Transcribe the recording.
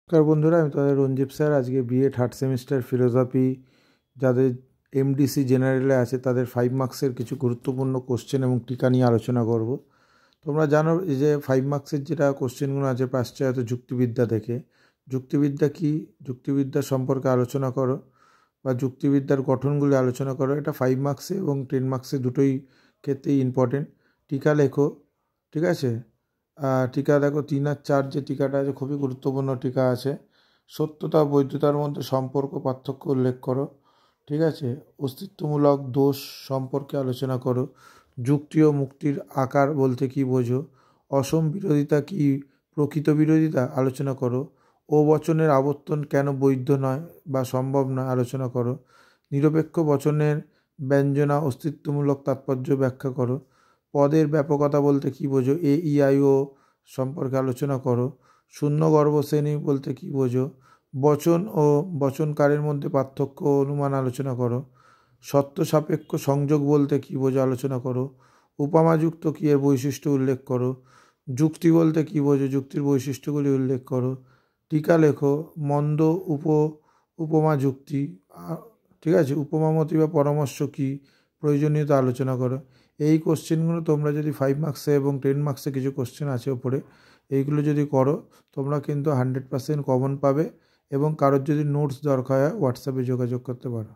নমস্কার বন্ধুরা, আমি তাদের রঞ্জীব স্যার। আজকে বিএ থার্ড সেমিস্টার ফিলোসফি যাদের এমডিসি জেনারেলে আছে তাদের 5 মার্কসের কিছু গুরুত্বপূর্ণ কোশ্চেন এবং টিকা নিয়ে আলোচনা করব। তোমরা জানো এই যে 5 মার্কসের যেটা কোশ্চেনগুলো আছে পাশ্চাত্য যুক্তিবিদ্যা থেকে। যুক্তিবিদ্যা কি, যুক্তিবিদ্যা সম্পর্কে আলোচনা করো বা যুক্তিবিদ্যার গঠনগুলি আলোচনা করো। এটা 5 মার্কসে এবং 10 মার্কসে দুটোই ক্ষেত্রেই ইম্পর্টেন্ট। টিকা লেখো, ঠিক আছে। টিকা দেখো 3 আর 4 যে টিকাটা আছে খুবই গুরুত্বপূর্ণ টিকা আছে। সত্যতা ও বৈধতার মধ্যে সম্পর্ক পার্থক্য উল্লেখ করো, ঠিক আছে। অস্তিত্বমূলক দোষ সম্পর্কে আলোচনা করো। যুক্তি ও মুক্তির আকার বলতে কী বোঝো। অসম বিরোধিতা কি প্রকৃত বিরোধিতা আলোচনা করো। ও বচনের আবর্তন কেন বৈধ নয় বা সম্ভব নয় আলোচনা করো। নিরপেক্ষ বচনের ব্যঞ্জনা অস্তিত্বমূলক তাৎপর্য ব্যাখ্যা করো। পদের ব্যাপকতা বলতে কী বোঝো, AEIO সম্পর্কে আলোচনা করো। শূন্যগর্ভ শ্রেণী বলতে কী বোঝো। বচন ও বচনকারের মধ্যে পার্থক্য অনুমান আলোচনা করো। সত্য সাপেক্ষ সংযোগ বলতে কী বোঝো আলোচনা করো। উপমাযুক্ত কি এর বৈশিষ্ট্য উল্লেখ করো। যুক্তি বলতে কী বোঝো, যুক্তির বৈশিষ্ট্যগুলি উল্লেখ করো। টিকা লেখো। মন্দ উপমা যুক্তি, ঠিক আছে। উপমামতি বা পরামর্শ কী, প্রয়োজনীয়তা আলোচনা করো। এই কোশ্চেনগুলো তোমরা যদি 5 মার্কসে এবং 10 মার্কসে কিছু কোশ্চেন আছে ওপরে, এইগুলো যদি করো তোমরা কিন্তু 100% কমন পাবে। এবং কারোর যদি নোটস দরকার হয় হোয়াটসঅ্যাপে যোগাযোগ করতে পারো।